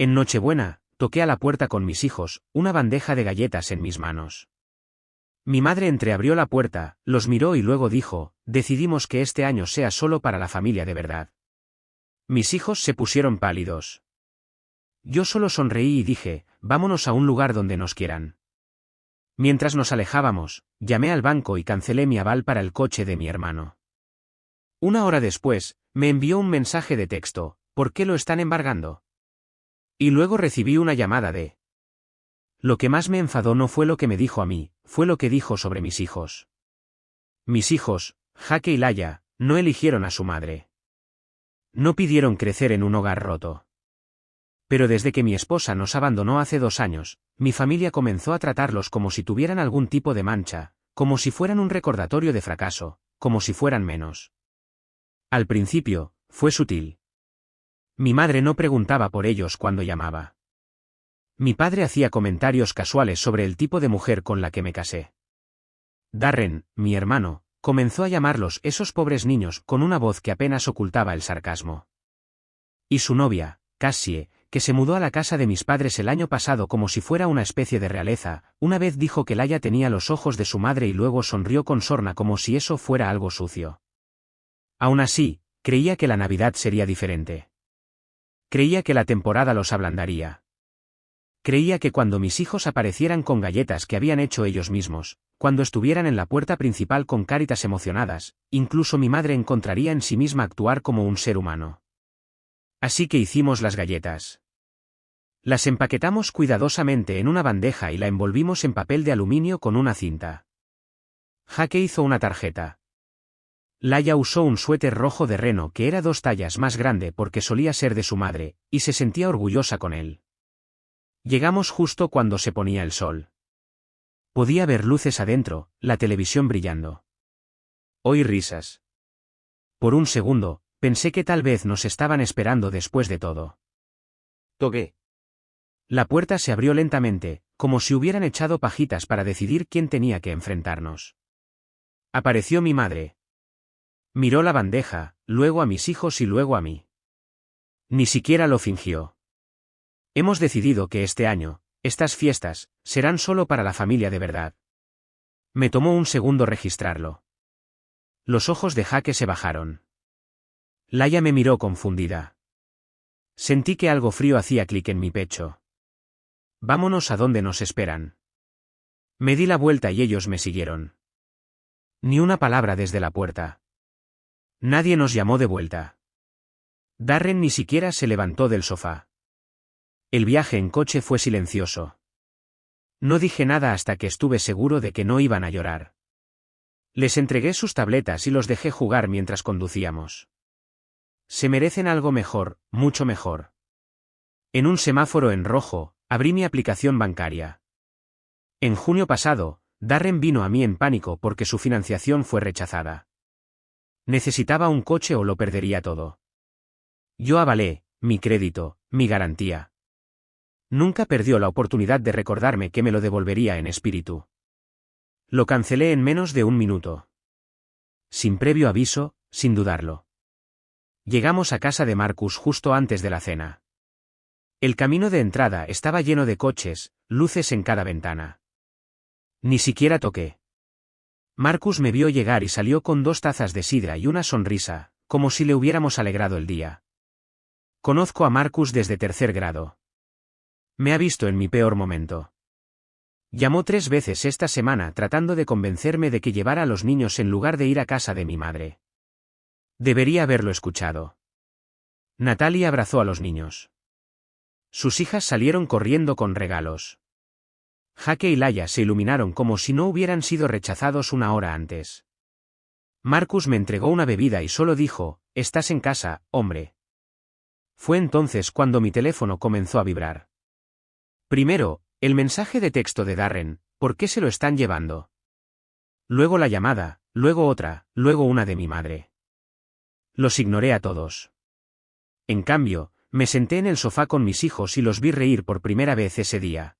En Nochebuena, toqué a la puerta con mis hijos, una bandeja de galletas en mis manos. Mi madre entreabrió la puerta, los miró y luego dijo, decidimos que este año sea solo para la familia de verdad. Mis hijos se pusieron pálidos. Yo solo sonreí y dije, vámonos a un lugar donde nos quieran. Mientras nos alejábamos, llamé al banco y cancelé mi aval para el coche de mi hermano. Una hora después, me envió un mensaje de texto, ¿por qué lo están embargando? Y luego recibí una llamada de... Lo que más me enfadó no fue lo que me dijo a mí, fue lo que dijo sobre mis hijos. Mis hijos, Jaque y Laia, no eligieron a su madre. No pidieron crecer en un hogar roto. Pero desde que mi esposa nos abandonó hace 2 años, mi familia comenzó a tratarlos como si tuvieran algún tipo de mancha, como si fueran un recordatorio de fracaso, como si fueran menos. Al principio, fue sutil. Mi madre no preguntaba por ellos cuando llamaba. Mi padre hacía comentarios casuales sobre el tipo de mujer con la que me casé. Darren, mi hermano, comenzó a llamarlos esos pobres niños con una voz que apenas ocultaba el sarcasmo. Y su novia, Cassie, que se mudó a la casa de mis padres el año pasado como si fuera una especie de realeza, una vez dijo que Laia tenía los ojos de su madre y luego sonrió con sorna como si eso fuera algo sucio. Aún así, creía que la Navidad sería diferente. Creía que la temporada los ablandaría. Creía que cuando mis hijos aparecieran con galletas que habían hecho ellos mismos, cuando estuvieran en la puerta principal con caritas emocionadas, incluso mi madre encontraría en sí misma actuar como un ser humano. Así que hicimos las galletas. Las empaquetamos cuidadosamente en una bandeja y la envolvimos en papel de aluminio con una cinta. Jaque hizo una tarjeta. Laia usó un suéter rojo de reno que era 2 tallas más grande porque solía ser de su madre, y se sentía orgullosa con él. Llegamos justo cuando se ponía el sol. Podía ver luces adentro, la televisión brillando. Oí risas. Por un segundo, pensé que tal vez nos estaban esperando después de todo. Toqué. La puerta se abrió lentamente, como si hubieran echado pajitas para decidir quién tenía que enfrentarnos. Apareció mi madre. Miró la bandeja, luego a mis hijos y luego a mí. Ni siquiera lo fingió. Hemos decidido que este año, estas fiestas, serán solo para la familia de verdad. Me tomó un segundo registrarlo. Los ojos de Jaque se bajaron. Laia me miró confundida. Sentí que algo frío hacía clic en mi pecho. Vámonos a donde nos esperan. Me di la vuelta y ellos me siguieron. Ni una palabra desde la puerta. Nadie nos llamó de vuelta. Darren ni siquiera se levantó del sofá. El viaje en coche fue silencioso. No dije nada hasta que estuve seguro de que no iban a llorar. Les entregué sus tabletas y los dejé jugar mientras conducíamos. Se merecen algo mejor, mucho mejor. En un semáforo en rojo, abrí mi aplicación bancaria. En junio pasado, Darren vino a mí en pánico porque su financiación fue rechazada. Necesitaba un coche o lo perdería todo. Yo avalé, mi crédito, mi garantía. Nunca perdió la oportunidad de recordarme que me lo devolvería en espíritu. Lo cancelé en menos de 1 minuto. Sin previo aviso, sin dudarlo. Llegamos a casa de Marcus justo antes de la cena. El camino de entrada estaba lleno de coches, luces en cada ventana. Ni siquiera toqué. Marcus me vio llegar y salió con 2 tazas de sidra y una sonrisa, como si le hubiéramos alegrado el día. Conozco a Marcus desde 3er grado. Me ha visto en mi peor momento. Llamó 3 veces esta semana tratando de convencerme de que llevara a los niños en lugar de ir a casa de mi madre. Debería haberlo escuchado. Natalie abrazó a los niños. Sus hijas salieron corriendo con regalos. Jaque y Laia se iluminaron como si no hubieran sido rechazados 1 hora antes. Marcus me entregó una bebida y solo dijo, «Estás en casa, hombre». Fue entonces cuando mi teléfono comenzó a vibrar. Primero, el mensaje de texto de Darren, ¿por qué se lo están llevando? Luego la llamada, luego otra, luego una de mi madre. Los ignoré a todos. En cambio, me senté en el sofá con mis hijos y los vi reír por primera vez ese día.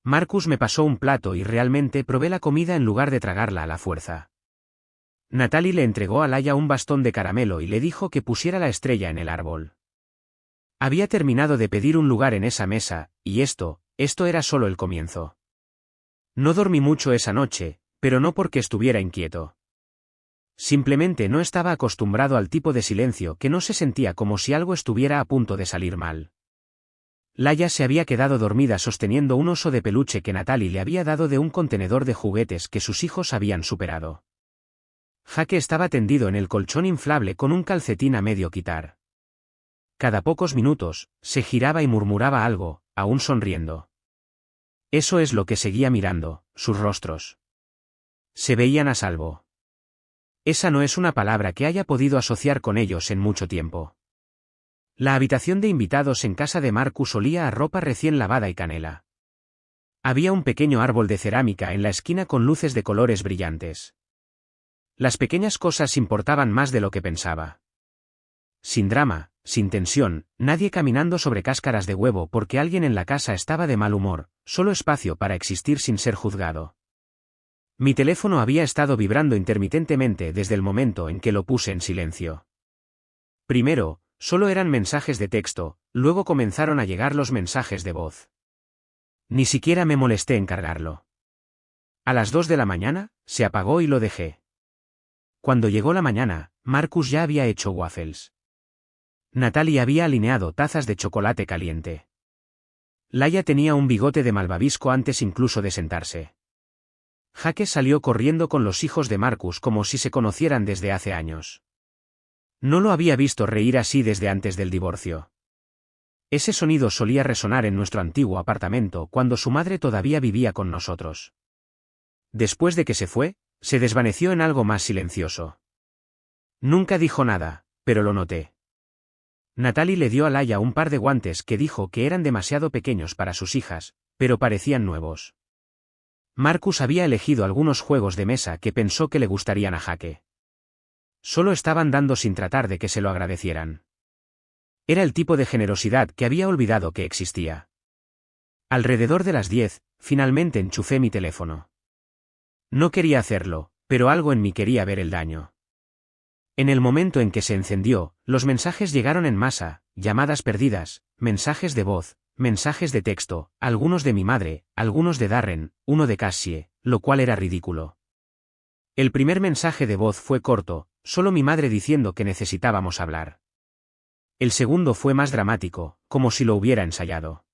Marcus me pasó un plato y realmente probé la comida en lugar de tragarla a la fuerza. Natalie le entregó a Laia un bastón de caramelo y le dijo que pusiera la estrella en el árbol. Había terminado de pedir un lugar en esa mesa, y esto era solo el comienzo. No dormí mucho esa noche, pero no porque estuviera inquieto. Simplemente no estaba acostumbrado al tipo de silencio que no se sentía como si algo estuviera a punto de salir mal. Laia se había quedado dormida sosteniendo un oso de peluche que Natalie le había dado de un contenedor de juguetes que sus hijos habían superado. Jake estaba tendido en el colchón inflable con un calcetín a medio quitar. Cada pocos minutos, se giraba y murmuraba algo, aún sonriendo. Eso es lo que seguía mirando, sus rostros. Se veían a salvo. Esa no es una palabra que haya podido asociar con ellos en mucho tiempo. La habitación de invitados en casa de Marcus olía a ropa recién lavada y canela. Había un pequeño árbol de cerámica en la esquina con luces de colores brillantes. Las pequeñas cosas importaban más de lo que pensaba. Sin drama, sin tensión, nadie caminando sobre cáscaras de huevo porque alguien en la casa estaba de mal humor, solo espacio para existir sin ser juzgado. Mi teléfono había estado vibrando intermitentemente desde el momento en que lo puse en silencio. Primero, solo eran mensajes de texto, luego comenzaron a llegar los mensajes de voz. Ni siquiera me molesté en cargarlo. A las 2 de la mañana, se apagó y lo dejé. Cuando llegó la mañana, Marcus ya había hecho waffles. Natalie había alineado tazas de chocolate caliente. Laia tenía un bigote de malvavisco antes incluso de sentarse. Jake salió corriendo con los hijos de Marcus como si se conocieran desde hace años. No lo había visto reír así desde antes del divorcio. Ese sonido solía resonar en nuestro antiguo apartamento cuando su madre todavía vivía con nosotros. Después de que se fue, se desvaneció en algo más silencioso. Nunca dijo nada, pero lo noté. Natalie le dio a Laia un par de guantes que dijo que eran demasiado pequeños para sus hijas, pero parecían nuevos. Marcus había elegido algunos juegos de mesa que pensó que le gustarían a Jake. Solo estaban dando sin tratar de que se lo agradecieran. Era el tipo de generosidad que había olvidado que existía. Alrededor de las 10, finalmente enchufé mi teléfono. No quería hacerlo, pero algo en mí quería ver el daño. En el momento en que se encendió, los mensajes llegaron en masa, llamadas perdidas, mensajes de voz, mensajes de texto, algunos de mi madre, algunos de Darren, uno de Cassie, lo cual era ridículo. El primer mensaje de voz fue corto, solo mi madre diciendo que necesitábamos hablar. El segundo fue más dramático, como si lo hubiera ensayado.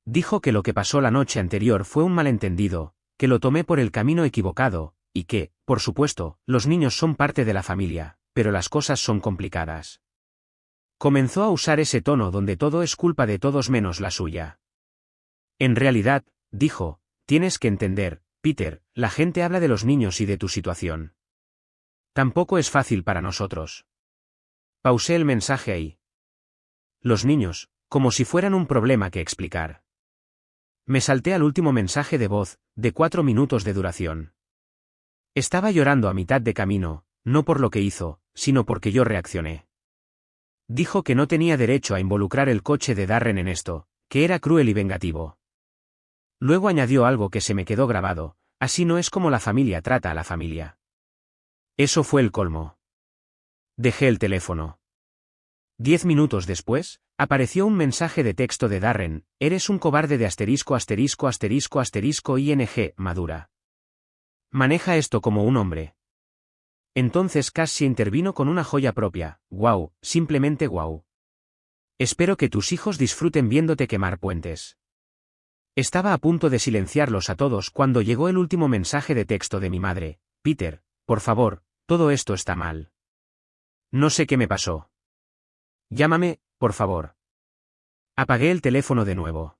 Dijo que lo que pasó la noche anterior fue un malentendido, que lo tomé por el camino equivocado, y que, por supuesto, los niños son parte de la familia, pero las cosas son complicadas. Comenzó a usar ese tono donde todo es culpa de todos menos la suya. En realidad, dijo, tienes que entender, Peter, la gente habla de los niños y de tu situación. Tampoco es fácil para nosotros. Pausé el mensaje ahí. Los niños, como si fueran un problema que explicar. Me salté al último mensaje de voz, de 4 minutos de duración. Estaba llorando a mitad de camino, no por lo que hizo, sino porque yo reaccioné. Dijo que no tenía derecho a involucrar el coche de Darren en esto, que era cruel y vengativo. Luego añadió algo que se me quedó grabado, así no es como la familia trata a la familia. Eso fue el colmo. Dejé el teléfono. 10 minutos después, apareció un mensaje de texto de Darren, eres un cobarde de *******ing, madura. Maneja esto como un hombre. Entonces Cassie intervino con una joya propia, wow, simplemente wow. Espero que tus hijos disfruten viéndote quemar puentes. Estaba a punto de silenciarlos a todos cuando llegó el último mensaje de texto de mi madre, Peter, por favor, todo esto está mal. No sé qué me pasó. Llámame, por favor. Apagué el teléfono de nuevo.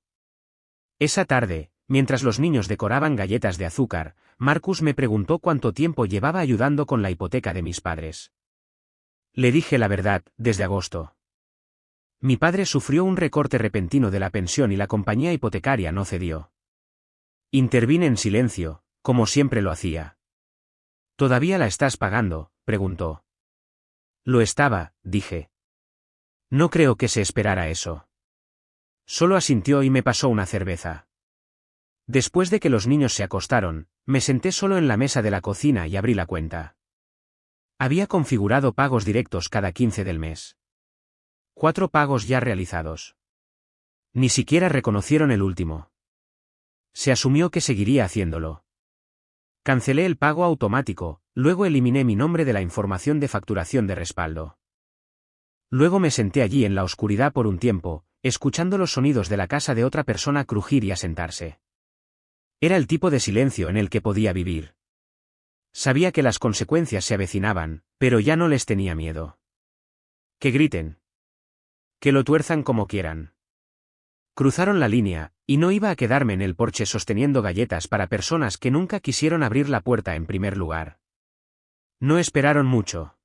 Esa tarde, mientras los niños decoraban galletas de azúcar, Marcus me preguntó cuánto tiempo llevaba ayudando con la hipoteca de mis padres. Le dije la verdad, desde agosto. Mi padre sufrió un recorte repentino de la pensión y la compañía hipotecaria no cedió. Intervine en silencio, como siempre lo hacía. ¿Todavía la estás pagando?, preguntó. Lo estaba, dije. No creo que se esperara eso. Solo asintió y me pasó una cerveza. Después de que los niños se acostaron, me senté solo en la mesa de la cocina y abrí la cuenta. Había configurado pagos directos cada 15 del mes. 4 pagos ya realizados. Ni siquiera reconocieron el último. Se asumió que seguiría haciéndolo. Cancelé el pago automático, luego eliminé mi nombre de la información de facturación de respaldo. Luego me senté allí en la oscuridad por un tiempo, escuchando los sonidos de la casa de otra persona crujir y asentarse. Era el tipo de silencio en el que podía vivir. Sabía que las consecuencias se avecinaban, pero ya no les tenía miedo. Que griten. Que lo tuerzan como quieran. Cruzaron la línea, y no iba a quedarme en el porche sosteniendo galletas para personas que nunca quisieron abrir la puerta en primer lugar. No esperaron mucho.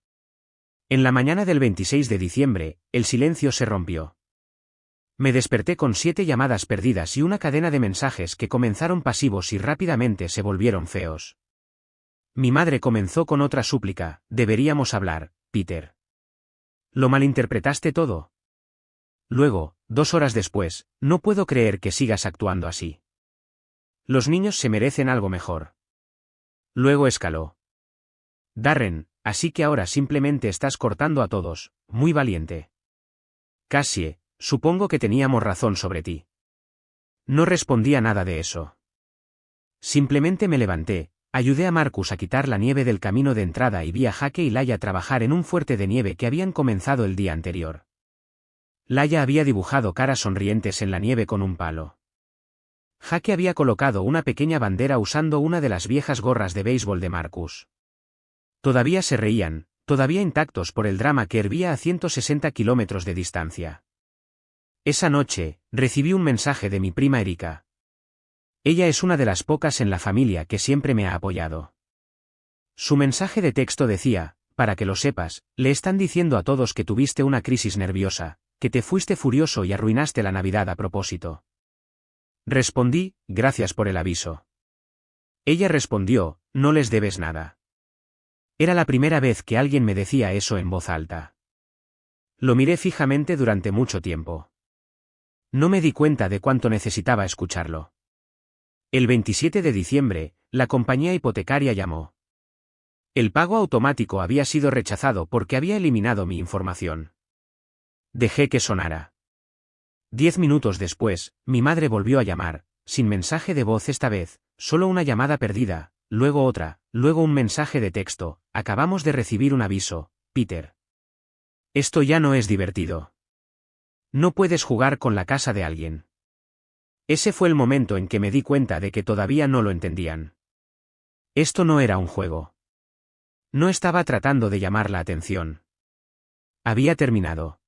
En la mañana del 26 de diciembre, el silencio se rompió. Me desperté con 7 llamadas perdidas y una cadena de mensajes que comenzaron pasivos y rápidamente se volvieron feos. Mi madre comenzó con otra súplica: deberíamos hablar, Peter. ¿Lo malinterpretaste todo? Luego, 2 horas después, no puedo creer que sigas actuando así. Los niños se merecen algo mejor. Luego escaló. Darren, así que ahora simplemente estás cortando a todos, muy valiente. Cassie, supongo que teníamos razón sobre ti. No respondí a nada de eso. Simplemente me levanté, ayudé a Marcus a quitar la nieve del camino de entrada y vi a Jake y Laia trabajar en un fuerte de nieve que habían comenzado el día anterior. Laia había dibujado caras sonrientes en la nieve con un palo. Jake había colocado una pequeña bandera usando una de las viejas gorras de béisbol de Marcus. Todavía se reían, todavía intactos por el drama que hervía a 160 kilómetros de distancia. Esa noche, recibí un mensaje de mi prima Erika. Ella es una de las pocas en la familia que siempre me ha apoyado. Su mensaje de texto decía: para que lo sepas, le están diciendo a todos que tuviste una crisis nerviosa, que te fuiste furioso y arruinaste la Navidad a propósito. Respondí: gracias por el aviso. Ella respondió: no les debes nada. Era la primera vez que alguien me decía eso en voz alta. Lo miré fijamente durante mucho tiempo. No me di cuenta de cuánto necesitaba escucharlo. El 27 de diciembre, la compañía hipotecaria llamó. El pago automático había sido rechazado porque había eliminado mi información. Dejé que sonara. 10 minutos después, mi madre volvió a llamar, sin mensaje de voz esta vez, solo una llamada perdida, luego otra, luego un mensaje de texto: acabamos de recibir un aviso, Peter. Esto ya no es divertido. No puedes jugar con la casa de alguien. Ese fue el momento en que me di cuenta de que todavía no lo entendían. Esto no era un juego. No estaba tratando de llamar la atención. Había terminado.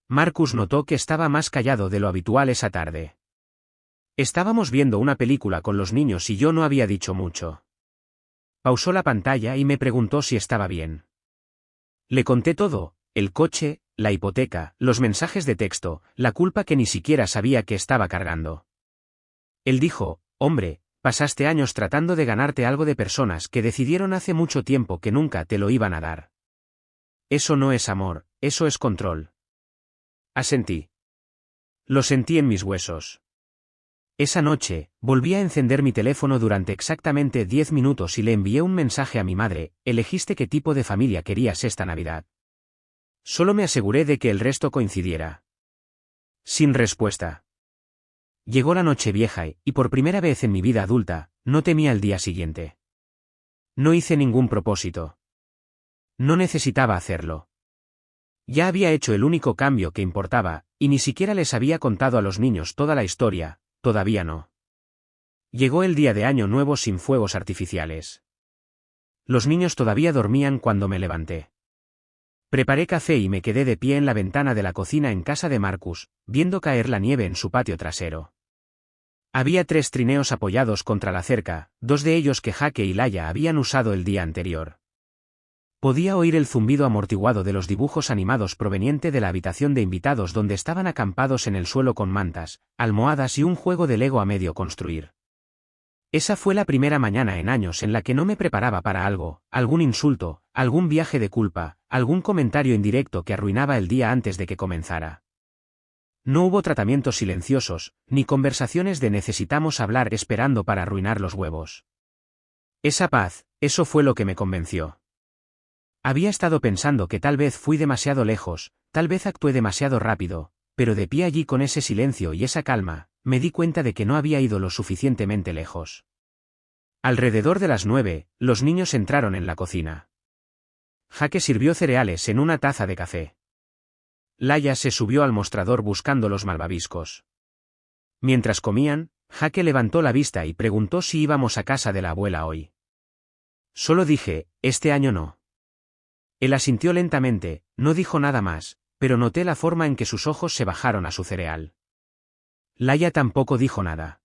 Marcus notó que estaba más callado de lo habitual esa tarde. Estábamos viendo una película con los niños y yo no había dicho mucho. Pausó la pantalla y me preguntó si estaba bien. Le conté todo: el coche, la hipoteca, los mensajes de texto, la culpa que ni siquiera sabía que estaba cargando. Él dijo: hombre, pasaste años tratando de ganarte algo de personas que decidieron hace mucho tiempo que nunca te lo iban a dar. Eso no es amor, eso es control. Asentí. Lo sentí en mis huesos. Esa noche, volví a encender mi teléfono durante exactamente 10 minutos y le envié un mensaje a mi madre: elegiste qué tipo de familia querías esta Navidad. Solo me aseguré de que el resto coincidiera. Sin respuesta. Llegó la noche vieja y por primera vez en mi vida adulta, no temía el día siguiente. No hice ningún propósito. No necesitaba hacerlo. Ya había hecho el único cambio que importaba, y ni siquiera les había contado a los niños toda la historia, todavía no. Llegó el día de Año Nuevo sin fuegos artificiales. Los niños todavía dormían cuando me levanté. Preparé café y me quedé de pie en la ventana de la cocina en casa de Marcus, viendo caer la nieve en su patio trasero. Había 3 trineos apoyados contra la cerca, 2 de ellos que Jake y Laia habían usado el día anterior. Podía oír el zumbido amortiguado de los dibujos animados proveniente de la habitación de invitados donde estaban acampados en el suelo con mantas, almohadas y un juego de Lego a medio construir. Esa fue la primera mañana en años en la que no me preparaba para algo, algún insulto, algún viaje de culpa, algún comentario indirecto que arruinaba el día antes de que comenzara. No hubo tratamientos silenciosos, ni conversaciones de necesitamos hablar esperando para arruinar los huevos. Esa paz, eso fue lo que me convenció. Había estado pensando que tal vez fui demasiado lejos, tal vez actué demasiado rápido, pero de pie allí con ese silencio y esa calma, me di cuenta de que no había ido lo suficientemente lejos. Alrededor de las 9, los niños entraron en la cocina. Jake sirvió cereales en una taza de café. Laia se subió al mostrador buscando los malvaviscos. Mientras comían, Jake levantó la vista y preguntó si íbamos a casa de la abuela hoy. Solo dije, este año no. Él asintió lentamente, no dijo nada más, pero noté la forma en que sus ojos se bajaron a su cereal. Laia tampoco dijo nada.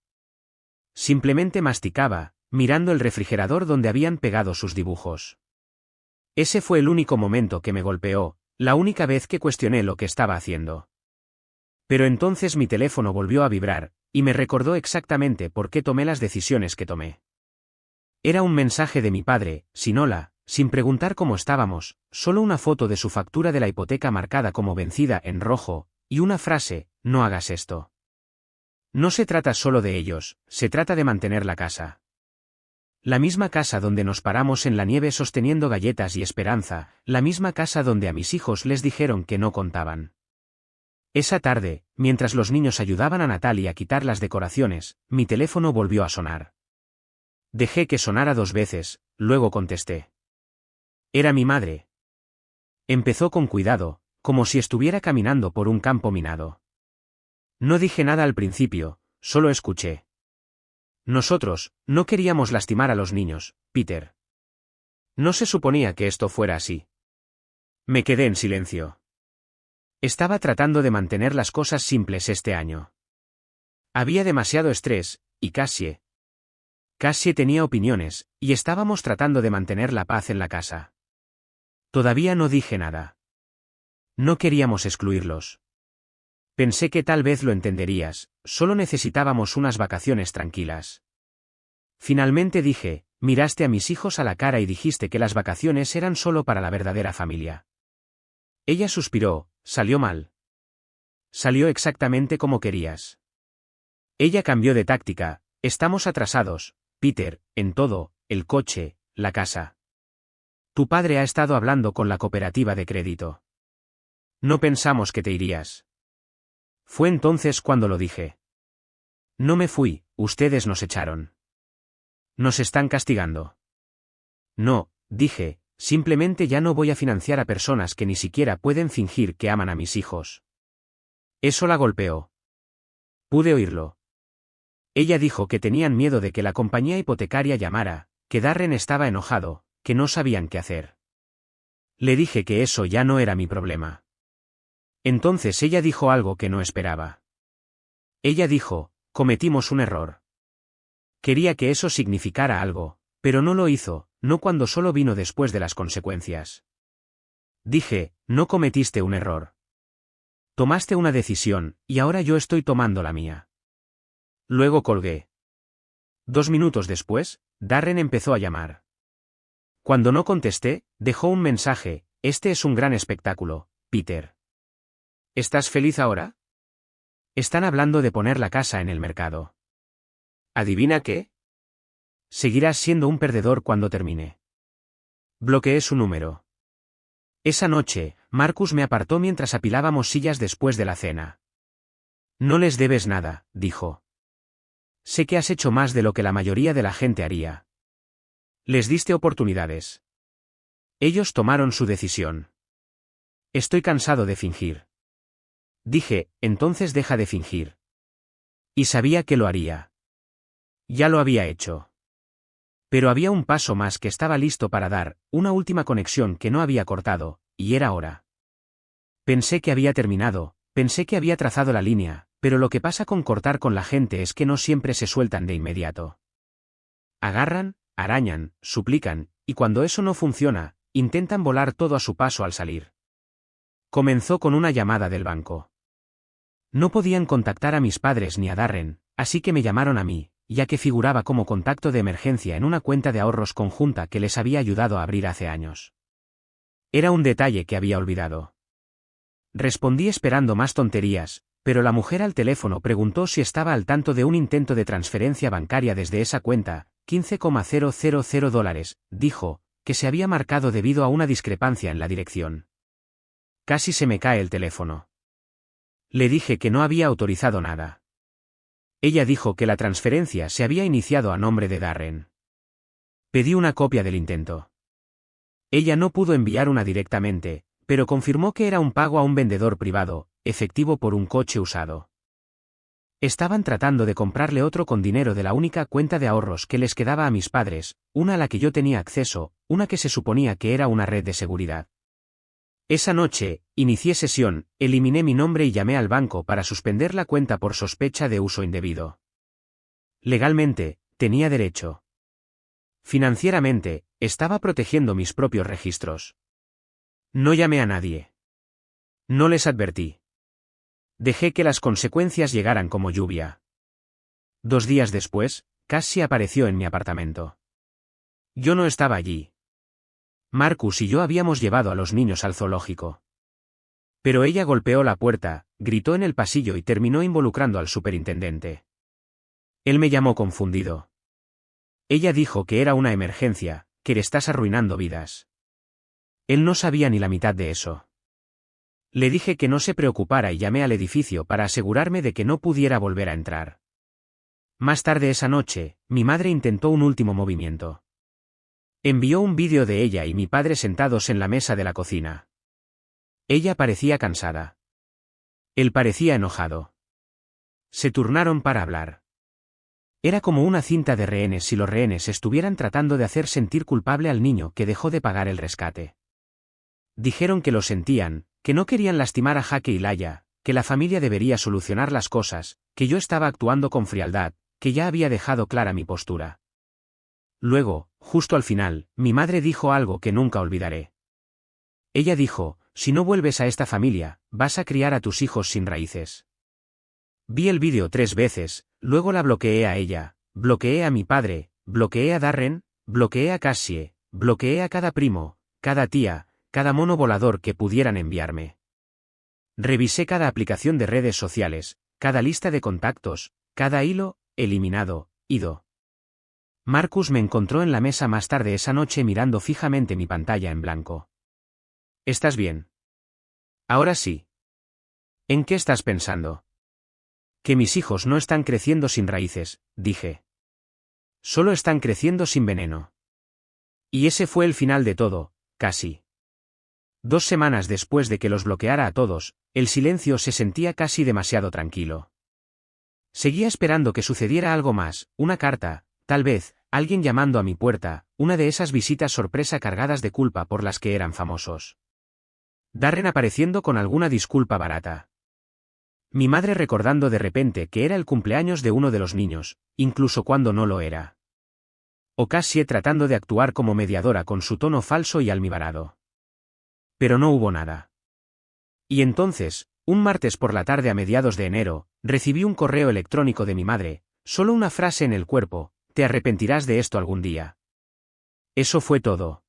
Simplemente masticaba, mirando el refrigerador donde habían pegado sus dibujos. Ese fue el único momento que me golpeó, la única vez que cuestioné lo que estaba haciendo. Pero entonces mi teléfono volvió a vibrar, y me recordó exactamente por qué tomé las decisiones que tomé. Era un mensaje de mi padre, sin hola, sin preguntar cómo estábamos, solo una foto de su factura de la hipoteca marcada como vencida en rojo, y una frase, no hagas esto. No se trata solo de ellos, se trata de mantener la casa. La misma casa donde nos paramos en la nieve sosteniendo galletas y esperanza, la misma casa donde a mis hijos les dijeron que no contaban. Esa tarde, mientras los niños ayudaban a Natalie a quitar las decoraciones, mi teléfono volvió a sonar. Dejé que sonara 2 veces, luego contesté. Era mi madre. Empezó con cuidado, como si estuviera caminando por un campo minado. No dije nada al principio, solo escuché. Nosotros, no queríamos lastimar a los niños, Peter. No se suponía que esto fuera así. Me quedé en silencio. Estaba tratando de mantener las cosas simples este año. Había demasiado estrés, y Cassie tenía opiniones, y estábamos tratando de mantener la paz en la casa. Todavía no dije nada. No queríamos excluirlos. Pensé que tal vez lo entenderías, solo necesitábamos unas vacaciones tranquilas. Finalmente dije, miraste a mis hijos a la cara y dijiste que las vacaciones eran solo para la verdadera familia. Ella suspiró, salió mal. Salió exactamente como querías. Ella cambió de táctica, estamos atrasados, Peter, en todo, el coche, la casa. Tu padre ha estado hablando con la cooperativa de crédito. No pensamos que te irías. Fue entonces cuando lo dije. No me fui, ustedes nos echaron. Nos están castigando. No, dije, simplemente ya no voy a financiar a personas que ni siquiera pueden fingir que aman a mis hijos. Eso la golpeó. Pude oírlo. Ella dijo que tenían miedo de que la compañía hipotecaria llamara, que Darren estaba enojado, que no sabían qué hacer. Le dije que eso ya no era mi problema. Entonces ella dijo algo que no esperaba. Ella dijo, cometimos un error. Quería que eso significara algo, pero no lo hizo, no cuando solo vino después de las consecuencias. Dije, no cometiste un error. Tomaste una decisión, y ahora yo estoy tomando la mía. Luego colgué. 2 minutos después, Darren empezó a llamar. Cuando no contesté, dejó un mensaje, este es un gran espectáculo, Peter. ¿Estás feliz ahora? Están hablando de poner la casa en el mercado. ¿Adivina qué? Seguirás siendo un perdedor cuando termine. Bloqueé su número. Esa noche, Marcus me apartó mientras apilábamos sillas después de la cena. No les debes nada, dijo. Sé que has hecho más de lo que la mayoría de la gente haría. Les diste oportunidades. Ellos tomaron su decisión. Estoy cansado de fingir. Dije, entonces deja de fingir. Y sabía que lo haría. Ya lo había hecho. Pero había un paso más que estaba listo para dar, una última conexión que no había cortado, y era hora. Pensé que había terminado, pensé que había trazado la línea, pero lo que pasa con cortar con la gente es que no siempre se sueltan de inmediato. Agarran, arañan, suplican, y cuando eso no funciona, intentan volar todo a su paso al salir. Comenzó con una llamada del banco. No podían contactar a mis padres ni a Darren, así que me llamaron a mí, ya que figuraba como contacto de emergencia en una cuenta de ahorros conjunta que les había ayudado a abrir hace años. Era un detalle que había olvidado. Respondí esperando más tonterías, pero la mujer al teléfono preguntó si estaba al tanto de un intento de transferencia bancaria desde esa cuenta, $15,000, dijo, que se había marcado debido a una discrepancia en la dirección. Casi se me cae el teléfono. Le dije que no había autorizado nada. Ella dijo que la transferencia se había iniciado a nombre de Darren. Pedí una copia del intento. Ella no pudo enviar una directamente, pero confirmó que era un pago a un vendedor privado, efectivo por un coche usado. Estaban tratando de comprarle otro con dinero de la única cuenta de ahorros que les quedaba a mis padres, una a la que yo tenía acceso, una que se suponía que era una red de seguridad. Esa noche, inicié sesión, eliminé mi nombre y llamé al banco para suspender la cuenta por sospecha de uso indebido. Legalmente, tenía derecho. Financieramente, estaba protegiendo mis propios registros. No llamé a nadie. No les advertí. Dejé que las consecuencias llegaran como lluvia. 2 días después, Cassie apareció en mi apartamento. Yo no estaba allí. Marcus y yo habíamos llevado a los niños al zoológico. Pero ella golpeó la puerta, gritó en el pasillo y terminó involucrando al superintendente. Él me llamó confundido. Ella dijo que era una emergencia, que le estás arruinando vidas. Él no sabía ni la mitad de eso. Le dije que no se preocupara y llamé al edificio para asegurarme de que no pudiera volver a entrar. Más tarde esa noche, mi madre intentó un último movimiento. Envió un vídeo de ella y mi padre sentados en la mesa de la cocina. Ella parecía cansada. Él parecía enojado. Se turnaron para hablar. Era como una cinta de rehenes si los rehenes estuvieran tratando de hacer sentir culpable al niño que dejó de pagar el rescate. Dijeron que lo sentían, que no querían lastimar a Jake y Laia, que la familia debería solucionar las cosas, que yo estaba actuando con frialdad, que ya había dejado clara mi postura. Luego, justo al final, mi madre dijo algo que nunca olvidaré. Ella dijo, si no vuelves a esta familia, vas a criar a tus hijos sin raíces. Vi el vídeo 3 veces, luego la bloqueé a ella, bloqueé a mi padre, bloqueé a Darren, bloqueé a Cassie, bloqueé a cada primo, cada tía, cada mono volador que pudieran enviarme. Revisé cada aplicación de redes sociales, cada lista de contactos, cada hilo, eliminado, ido. Marcus me encontró en la mesa más tarde esa noche mirando fijamente mi pantalla en blanco. ¿Estás bien? Ahora sí. ¿En qué estás pensando? Que mis hijos no están creciendo sin raíces, dije. Solo están creciendo sin veneno. Y ese fue el final de todo, casi. 2 semanas después de que los bloqueara a todos, el silencio se sentía casi demasiado tranquilo. Seguía esperando que sucediera algo más, una carta, tal vez, alguien llamando a mi puerta, una de esas visitas sorpresa cargadas de culpa por las que eran famosos. Darren apareciendo con alguna disculpa barata. Mi madre recordando de repente que era el cumpleaños de uno de los niños, incluso cuando no lo era. O Cassie tratando de actuar como mediadora con su tono falso y almibarado. Pero no hubo nada. Y entonces, un martes por la tarde a mediados de enero, recibí un correo electrónico de mi madre, solo una frase en el cuerpo: te arrepentirás de esto algún día. Eso fue todo.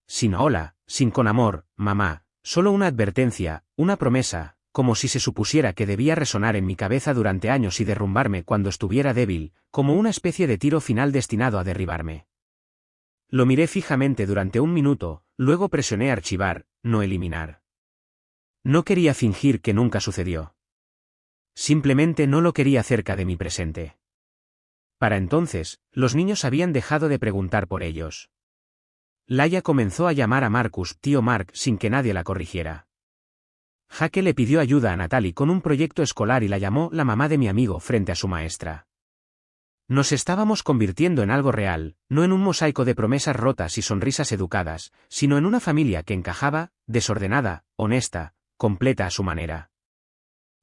Sin hola, sin con amor, mamá, solo una advertencia, una promesa, como si se supusiera que debía resonar en mi cabeza durante años y derrumbarme cuando estuviera débil, como una especie de tiro final destinado a derribarme. Lo miré fijamente durante 1 minuto, luego presioné archivar, no eliminar. No quería fingir que nunca sucedió. Simplemente no lo quería cerca de mi presente. Para entonces, los niños habían dejado de preguntar por ellos. Laia comenzó a llamar a Marcus tío Mark sin que nadie la corrigiera. Jake le pidió ayuda a Natalie con un proyecto escolar y la llamó la mamá de mi amigo frente a su maestra. Nos estábamos convirtiendo en algo real, no en un mosaico de promesas rotas y sonrisas educadas, sino en una familia que encajaba, desordenada, honesta, completa a su manera.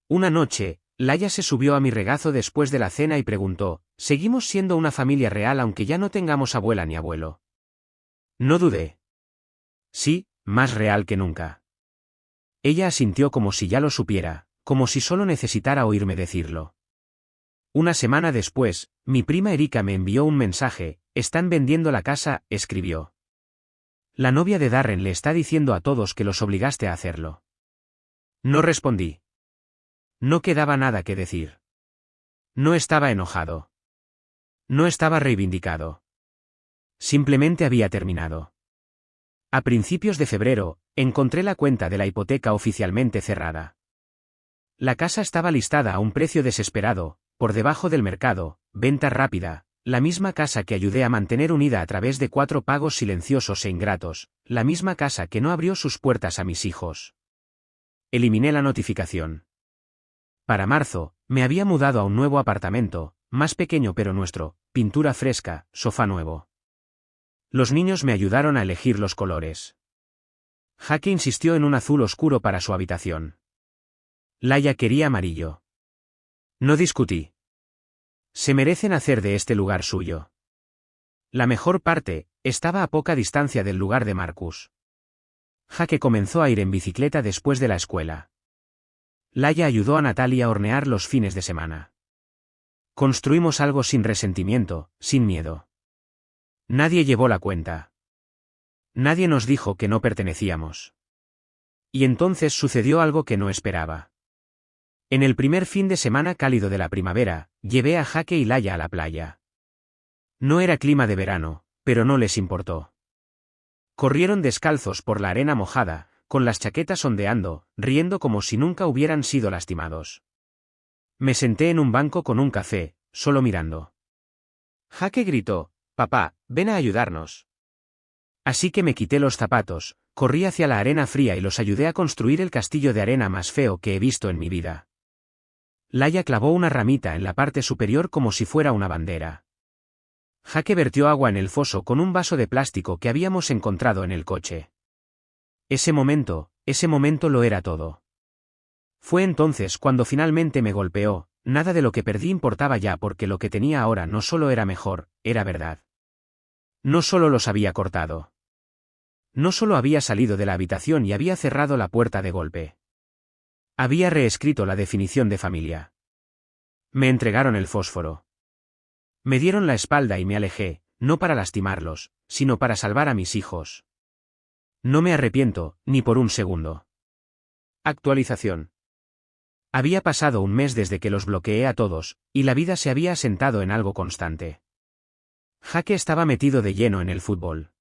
Una noche, Laia se subió a mi regazo después de la cena y preguntó, ¿seguimos siendo una familia real aunque ya no tengamos abuela ni abuelo? No dudé. Sí, más real que nunca. Ella asintió como si ya lo supiera, como si solo necesitara oírme decirlo. Una semana después, mi prima Erika me envió un mensaje: están vendiendo la casa, escribió. La novia de Darren le está diciendo a todos que los obligaste a hacerlo. No respondí. No quedaba nada que decir. No estaba enojado. No estaba reivindicado. Simplemente había terminado. A principios de febrero, encontré la cuenta de la hipoteca oficialmente cerrada. La casa estaba listada a un precio desesperado, por debajo del mercado, venta rápida, la misma casa que ayudé a mantener unida a través de 4 pagos silenciosos e ingratos, la misma casa que no abrió sus puertas a mis hijos. Eliminé la notificación. Para marzo, me había mudado a un nuevo apartamento, más pequeño pero nuestro, pintura fresca, sofá nuevo. Los niños me ayudaron a elegir los colores. Jake insistió en un azul oscuro para su habitación. Laia quería amarillo. No discutí. Se merecen hacer de este lugar suyo. La mejor parte, estaba a poca distancia del lugar de Marcus. Jake comenzó a ir en bicicleta después de la escuela. Laia ayudó a Natalia a hornear los fines de semana. Construimos algo sin resentimiento, sin miedo. Nadie llevó la cuenta. Nadie nos dijo que no pertenecíamos. Y entonces sucedió algo que no esperaba. En el primer fin de semana cálido de la primavera, llevé a Jake y Laia a la playa. No era clima de verano, pero no les importó. Corrieron descalzos por la arena mojada, con las chaquetas ondeando, riendo como si nunca hubieran sido lastimados. Me senté en un banco con un café, solo mirando. Jake gritó: «Papá, ven a ayudarnos». Así que me quité los zapatos, corrí hacia la arena fría y los ayudé a construir el castillo de arena más feo que he visto en mi vida. Laia clavó una ramita en la parte superior como si fuera una bandera. Jake vertió agua en el foso con un vaso de plástico que habíamos encontrado en el coche. Ese momento lo era todo. Fue entonces cuando finalmente me golpeó. Nada de lo que perdí importaba ya porque lo que tenía ahora no solo era mejor, era verdad. No solo los había cortado. No solo había salido de la habitación y había cerrado la puerta de golpe. Había reescrito la definición de familia. Me entregaron el fósforo. Me dieron la espalda y me alejé, no para lastimarlos, sino para salvar a mis hijos. No me arrepiento, ni por un segundo. Actualización. Había pasado un mes desde que los bloqueé a todos, y la vida se había asentado en algo constante. Jake estaba metido de lleno en el fútbol.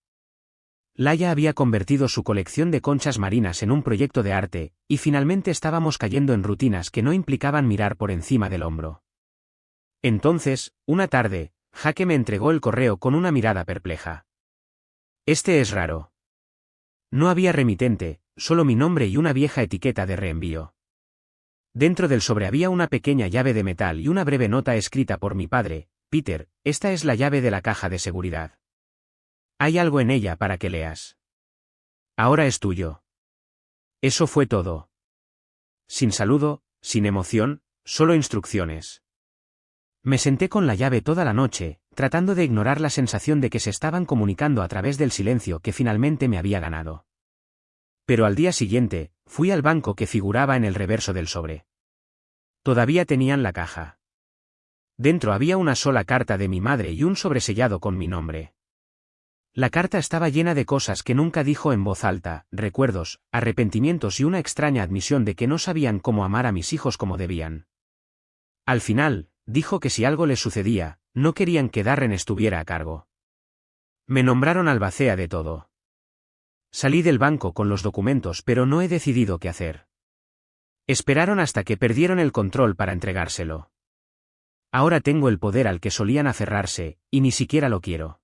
Laia había convertido su colección de conchas marinas en un proyecto de arte, y finalmente estábamos cayendo en rutinas que no implicaban mirar por encima del hombro. Entonces, una tarde, Jake me entregó el correo con una mirada perpleja. «Este es raro». No había remitente, solo mi nombre y una vieja etiqueta de reenvío. Dentro del sobre había una pequeña llave de metal y una breve nota escrita por mi padre: «Peter, esta es la llave de la caja de seguridad. Hay algo en ella para que leas. Ahora es tuyo». Eso fue todo. Sin saludo, sin emoción, solo instrucciones. Me senté con la llave toda la noche, tratando de ignorar la sensación de que se estaban comunicando a través del silencio que finalmente me había ganado. Pero al día siguiente, fui al banco que figuraba en el reverso del sobre. Todavía tenían la caja. Dentro había una sola carta de mi madre y un sobresellado con mi nombre. La carta estaba llena de cosas que nunca dijo en voz alta: recuerdos, arrepentimientos y una extraña admisión de que no sabían cómo amar a mis hijos como debían. Al final, dijo que si algo les sucedía, no querían que Darren estuviera a cargo. Me nombraron albacea de todo. Salí del banco con los documentos, pero no he decidido qué hacer. Esperaron hasta que perdieron el control para entregárselo. Ahora tengo el poder al que solían aferrarse, y ni siquiera lo quiero.